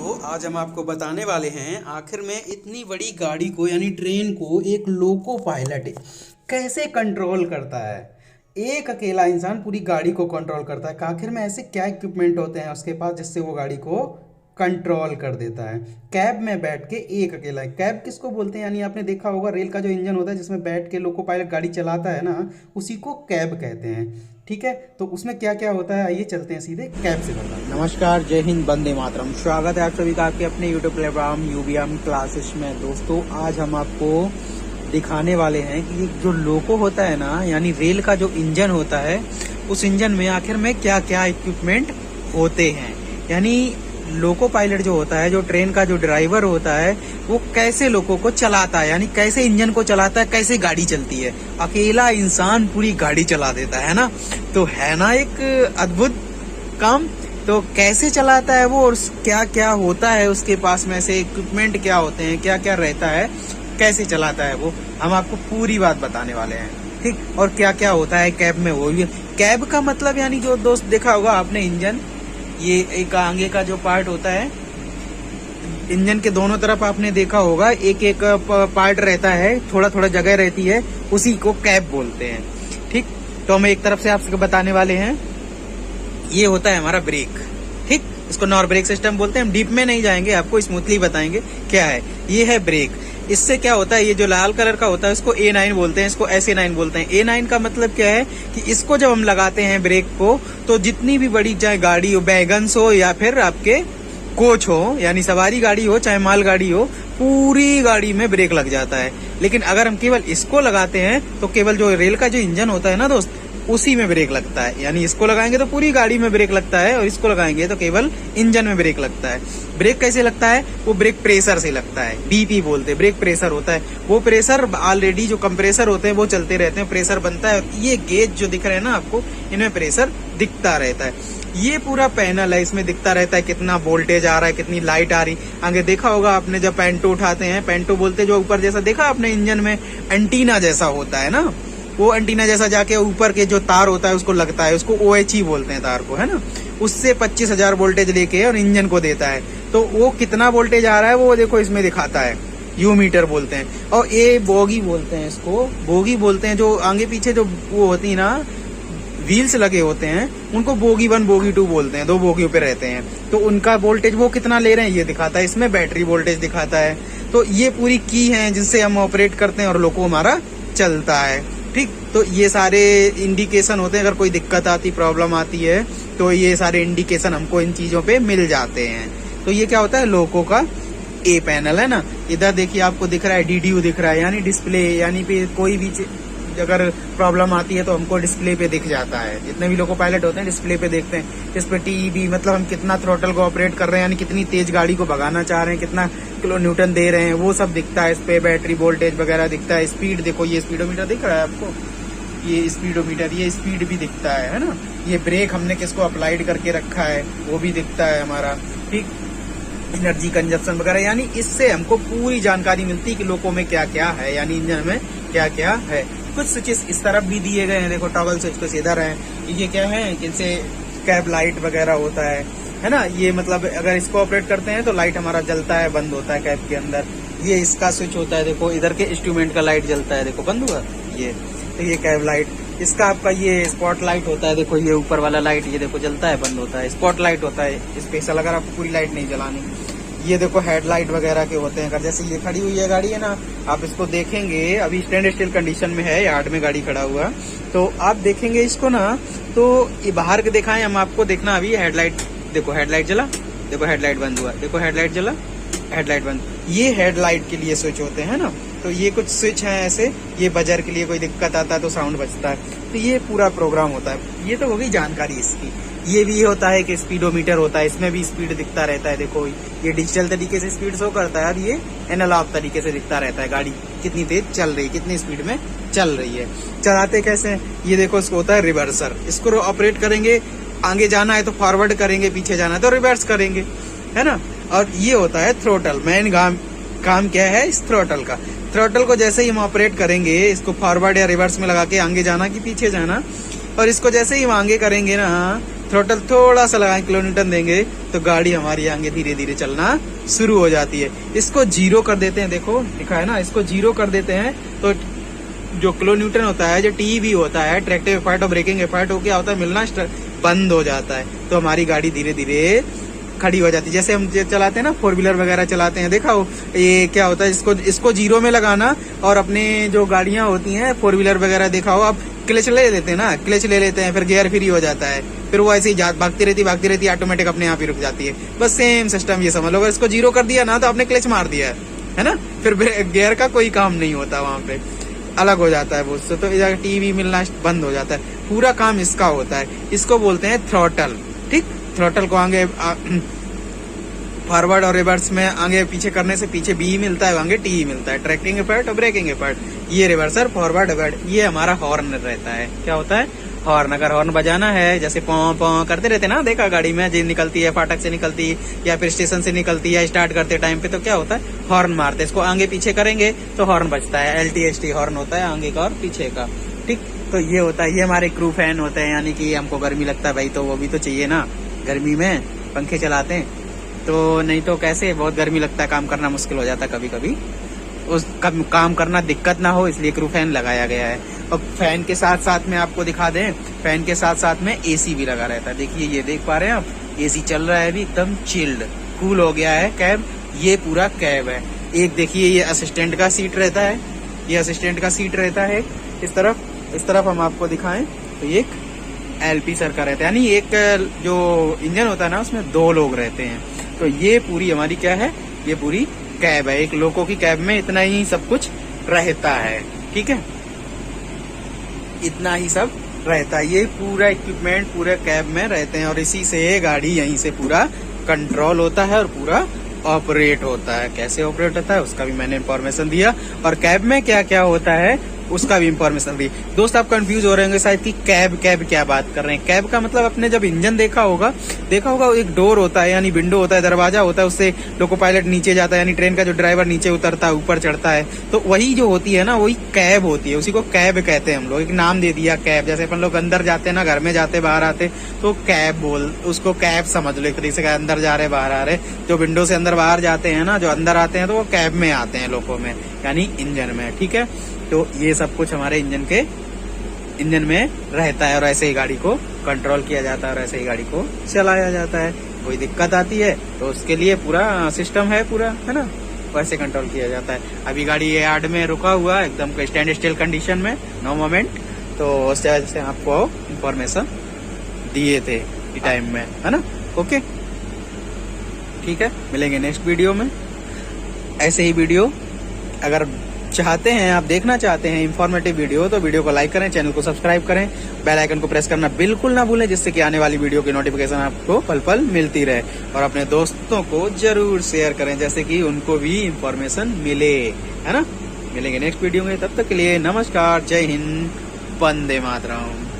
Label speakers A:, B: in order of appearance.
A: दोस्तों, आज हम आपको बताने वाले हैं आखिर में इतनी बड़ी गाड़ी को यानी ट्रेन को एक लोको पायलट कैसे कंट्रोल करता है। एक अकेला इंसान पूरी गाड़ी को कंट्रोल करता है। आखिर में ऐसे क्या इक्विपमेंट होते हैं उसके पास जिससे वो गाड़ी को कंट्रोल कर देता है। कैब में बैठ के एक अकेला। कैब किसको बोलते हैं? यानी आपने देखा होगा रेल का जो इंजन होता है जिसमें बैठ के लोको पायलट गाड़ी चलाता है ना, उसी को कैब कहते हैं। ठीक है, तो उसमें क्या क्या होता है आइए चलते हैं सीधे कैब से बताते हैं।
B: नमस्कार, जय हिंद, वंदे मातरम। स्वागत है आप सभी का आपके अपने यूट्यूब प्लेटफॉर्म यूबीएम क्लासेस में। दोस्तों, आज हम आपको दिखाने वाले हैं कि जो लोको होता है ना, यानी रेल का जो इंजन होता है, उस इंजन में आखिर में क्या क्या इक्विपमेंट होते हैं। यानी लोको पायलट जो होता है, जो ट्रेन का जो ड्राइवर होता है, वो कैसे लोको को चलाता है, यानी कैसे इंजन को चलाता है, कैसे गाड़ी चलती है। अकेला इंसान पूरी गाड़ी चला देता है ना, तो है ना एक अद्भुत काम। तो कैसे चलाता है वो और क्या क्या होता है उसके पास में से इक्विपमेंट क्या होते हैं, क्या क्या रहता है, कैसे चलाता है वो, हम आपको पूरी बात बताने वाले हैं। ठीक, और क्या क्या होता है कैब में वो भी। कैब का मतलब यानी जो दोस्त देखा होगा आपने इंजन, ये एक आगे का जो पार्ट होता है इंजन के दोनों तरफ आपने देखा होगा, एक एक पार्ट रहता है, थोड़ा थोड़ा जगह रहती है, उसी को कैब बोलते हैं। ठीक, तो हम एक तरफ से आपसे बताने वाले हैं, ये होता है हमारा ब्रेक। ठीक, इसको नॉर ब्रेक सिस्टम बोलते हैं। हम डीप में नहीं जाएंगे, आपको स्मूथली बताएंगे क्या है। ये है ब्रेक। इससे क्या होता है, ये जो लाल कलर का होता है उसको A9 बोलते हैं, इसको SA9 बोलते हैं। A9 का मतलब क्या है कि इसको जब हम लगाते हैं ब्रेक को, तो जितनी भी बड़ी चाहे गाड़ी हो, वैगन्स हो या फिर आपके कोच हो, यानी सवारी गाड़ी हो चाहे माल गाड़ी हो, पूरी गाड़ी में ब्रेक लग जाता है। लेकिन अगर हम केवल इसको लगाते हैं तो केवल जो रेल का जो इंजन होता है ना दोस्त, उसी में ब्रेक लगता है। यानी इसको लगाएंगे तो पूरी गाड़ी में ब्रेक लगता है और इसको लगाएंगे तो केवल इंजन में ब्रेक लगता है। ब्रेक कैसे लगता है? वो ब्रेक प्रेशर से लगता है। BP बोलते हैं, ब्रेक प्रेशर होता है। वो प्रेशर ऑलरेडी जो कंप्रेसर होते हैं वो चलते रहते हैं, प्रेशर बनता है। ये गेज जो दिख रहे हैं ना आपको, इनमें प्रेशर दिखता रहता है। ये पूरा पैनल है, इसमें दिखता रहता है कितना वोल्टेज आ रहा है, कितनी लाइट आ रही। आगे देखा होगा आपने जब पेंटो उठाते हैं, पेंटो बोलते जो ऊपर जैसा देखा आपने इंजन में एंटीना जैसा होता है ना, वो एंटीना जैसा जाके ऊपर के जो तार होता है उसको लगता है, उसको OH बोलते हैं तार को, है ना। उससे 25,000 वोल्टेज लेके और इंजन को देता है। तो वो कितना वोल्टेज आ रहा है वो देखो इसमें दिखाता है, यू मीटर बोलते हैं। और ये बोगी बोलते हैं, इसको बोगी बोलते हैं। जो आगे पीछे जो वो होती है ना, व्हील्स लगे होते हैं, उनको बोगी 1 बोगी 2 बोलते हैं। 2 बोगियों पे रहते हैं, तो उनका वोल्टेज वो कितना ले रहे हैं ये दिखाता है। इसमें बैटरी वोल्टेज दिखाता है। तो ये पूरी की है जिससे हम ऑपरेट करते हैं और लोको हमारा चलता है। ठीक, तो ये सारे इंडिकेशन होते हैं। अगर कोई दिक्कत आती, प्रॉब्लम आती है, तो ये सारे इंडिकेशन हमको इन चीजों पे मिल जाते हैं। तो ये क्या होता है, लोको का A पैनल है ना। इधर देखिए आपको दिख रहा है DDU दिख रहा है, यानी डिस्प्ले, यानी पे कोई भी अगर प्रॉब्लम आती है तो हमको डिस्प्ले पे दिख जाता है। जितने भी लोको पायलट होते हैं डिस्प्ले पे देखते हैं। इस पे TEB मतलब हम कितना थ्रोटल को ऑपरेट कर रहे हैं, यानी कितनी तेज गाड़ी को भगाना चाह रहे हैं, कितना किलो न्यूटन दे रहे हैं, वो सब दिखता है। इस पे बैटरी वोल्टेज वगैरह दिखता है। स्पीड देखो, ये स्पीडोमीटर दिख रहा है आपको, ये स्पीडोमीटर, ये स्पीड भी दिखता है ना। ये ब्रेक हमने किसको अप्लाइड करके रखा है वो भी दिखता है हमारा। ठीक, एनर्जी कंजप्शन वगैरह, यानी इससे हमको पूरी जानकारी मिलती है कि लोको में क्या क्या है, यानी इंजन में क्या क्या है। कुछ स्विचेस इस तरफ भी दिए गए हैं, देखो टॉगल स्विच कुछ इधर है। ये क्या है, जिनसे कैब लाइट वगैरह होता है ना। ये मतलब अगर इसको ऑपरेट करते हैं तो लाइट हमारा जलता है, बंद होता है कैब के अंदर। ये इसका स्विच होता है, देखो इधर के इंस्ट्रूमेंट का लाइट जलता है, देखो बंद हुआ ये। तो ये कैब लाइट, इसका आपका ये स्पॉट लाइट होता है, देखो ये ऊपर वाला लाइट, ये देखो जलता है, बंद होता है। स्पॉट लाइट होता है स्पेशल, अगर आपको पूरी लाइट नहीं जलानी। ये देखो हेडलाइट वगैरह के होते हैं। अगर जैसे ये खड़ी हुई है गाड़ी है ना, आप इसको देखेंगे, अभी स्टैंड स्टिल कंडीशन में है, यार्ड में गाड़ी खड़ा हुआ, तो आप देखेंगे इसको ना, तो ये बाहर के दिखाएं हम आपको, देखना अभी हेडलाइट, देखो हेडलाइट जला, देखो हेडलाइट बंद हुआ, देखो हेडलाइट जला, हेडलाइट बंद। ये हेडलाइट के लिए स्विच होते हैं ना। तो ये कुछ स्विच हैं ऐसे, ये बजर के लिए कोई दिक्कत आता है तो साउंड बजता है। तो ये पूरा प्रोग्राम होता है। ये तो हो गई जानकारी इसकी। ये भी होता है कि स्पीडोमीटर होता है, इसमें भी स्पीड दिखता रहता है। देखो ये डिजिटल तरीके से स्पीड शो करता है और ये एनालॉग तरीके से दिखता रहता है, गाड़ी कितनी तेज चल रही है, कितनी स्पीड में चल रही है। चलाते कैसे, ये देखो इसको होता है रिवर्सर। इसको ऑपरेट करेंगे, आगे जाना है तो फॉरवर्ड करेंगे, पीछे जाना है तो रिवर्स करेंगे, है ना। और ये होता है थ्रोटल। मेन काम क्या है इस थ्रोटल का। थ्रोटल को जैसे ही हम ऑपरेट करेंगे, इसको फॉरवर्ड या रिवर्स में लगा के आगे जाना कि पीछे जाना, और इसको जैसे ही हम आगे करेंगे ना थ्रोटल थोड़ा सा लगाएं, किलोमीटर देंगे तो गाड़ी हमारी आगे धीरे धीरे चलना शुरू हो जाती है। इसको 0 कर देते हैं, देखो लिखा है ना, इसको 0 कर देते हैं तो जो किलो न्यूटन होता है, जो टीवी होता है, ट्रैक्टिव एफर्ट और ब्रेकिंग एफर्ट हो क्या होता है, मिलना बंद हो जाता है। तो हमारी गाड़ी धीरे धीरे खड़ी हो जाती है। जैसे हम चलाते हैं ना, 4 व्हीलर वगैरह चलाते हैं, देखा हो ये क्या होता है, इसको 0 में लगाना और अपने जो गाड़ियां होती हैं 4 व्हीलर वगैरह देखा हो, आप क्लच ले लेते हैं ना, क्लच ले लेते हैं, फिर गियर फ्री हो जाता है, फिर वो ऐसे ही भागती रहती ऑटोमेटिक अपने आप ही रुक जाती है। बस सेम सिस्टम ये समझ लो, अगर इसको 0 कर दिया ना तो आपने क्लच मार दिया है ना, फिर गियर का कोई काम नहीं होता, वहां पे अलग हो जाता है वो उससे, तो टीवी मिलना बंद हो जाता है। पूरा काम इसका होता है, इसको बोलते हैं थ्रॉटल। ठीक, थ्रॉटल को आगे फॉरवर्ड और रिवर्स में आगे पीछे करने से पीछे बी मिलता है, आगे टी मिलता है, ट्रैक्टिंग एफर्ट और ब्रेकिंग एफर्ट। ये रिवर्सर, फॉरवर्ड एफर्ट, ये हमारा हॉर्न रहता है। क्या होता है, हॉर्न। अगर हॉर्न बजाना है, जैसे पौ पौ करते रहते ना, देखा गाड़ी में जो निकलती है, फाटक से निकलती है या फिर स्टेशन से निकलती है, स्टार्ट करते टाइम पे तो क्या होता है, हॉर्न मारते हैं। इसको आगे पीछे करेंगे तो हॉर्न बजता है, LTST हॉर्न होता है आगे का और पीछे का। ठीक, तो ये होता है, ये हमारे क्रू फैन होते हैं, यानी कि हमको गर्मी लगता है भाई तो वो भी तो चाहिए ना, गर्मी में पंखे चलाते हैं तो, नहीं तो कैसे, बहुत गर्मी लगता है, काम करना मुश्किल हो जाता है कभी कभी, उस काम करना दिक्कत ना हो, इसलिए क्रू फैन लगाया गया है। और फैन के साथ साथ में आपको दिखा दें, फैन के साथ साथ में AC भी लगा रहता है। देखिए ये देख पा रहे हैं आप, AC चल रहा है अभी, एकदम चिल्ड, कूल हो गया है कैब। ये पूरा कैब है। एक देखिए ये असिस्टेंट का सीट रहता है, ये असिस्टेंट का सीट रहता है। इस तरफ हम आपको दिखाएं तो ये एक LP सर का रहता है, यानी एक जो इंजन होता है ना उसमें 2 लोग रहते हैं। तो ये पूरी हमारी क्या है, ये पूरी कैब है। एक लोको की कैब में इतना ही सब कुछ रहता है। ठीक है, इतना ही सब रहता है, ये पूरा इक्विपमेंट पूरे कैब में रहते हैं और इसी से गाड़ी यहीं से पूरा कंट्रोल होता है और पूरा ऑपरेट होता है। कैसे ऑपरेट होता है उसका भी मैंने इंफॉर्मेशन दिया, और कैब में क्या क्या होता है उसका भी इंफॉर्मेशन दी। दोस्त आप कंफ्यूज हो रहे होंगे शायद कि कैब क्या बात कर रहे हैं। कैब का मतलब अपने जब इंजन देखा होगा एक डोर होता है, यानी विंडो होता है, दरवाजा होता है, उससे लोको पायलट नीचे जाता है, यानी ट्रेन का जो ड्राइवर नीचे उतरता है ऊपर चढ़ता है, तो वही जो होती है ना वही कैब होती है, उसी को कैब कहते हैं हम लोग। एक नाम दे दिया कैब, जैसे अपन लोग अंदर जाते हैं ना, घर में जाते बाहर आते तो कैब उसको कैब समझ लो, एक तरीके से अंदर जा रहे बाहर आ रहे। जो विंडो से अंदर बाहर जाते हैं ना, जो अंदर आते हैं तो वो कैब में आते हैं लोको में, यानी इंजन में। ठीक है, तो ये सब कुछ हमारे इंजन में रहता है और ऐसे ही गाड़ी को कंट्रोल किया जाता है और ऐसे ही गाड़ी को चलाया जाता है। कोई दिक्कत आती है तो उसके लिए पूरा सिस्टम है, पूरा है ना, वैसे कंट्रोल किया जाता है। अभी गाड़ी यार्ड में रुका हुआ है एकदम स्टैंड स्टिल कंडीशन में, नो मोमेंट, तो उस वजह से आपको इंफॉर्मेशन दिए थे टाइम में, है ना। ओके, ठीक है, मिलेंगे नेक्स्ट वीडियो में। ऐसे ही वीडियो अगर चाहते हैं, आप देखना चाहते हैं इंफॉर्मेटिव वीडियो, तो वीडियो को लाइक करें, चैनल को सब्सक्राइब करें, बेल आइकन को प्रेस करना बिल्कुल ना भूलें, जिससे कि आने वाली वीडियो की नोटिफिकेशन आपको पल पल मिलती रहे। और अपने दोस्तों को जरूर शेयर करें, जैसे कि उनको भी इंफॉर्मेशन मिले, है ना। मिलेंगे नेक्स्ट वीडियो में, तब तक के लिए नमस्कार, जय हिंद, वंदे मातरम।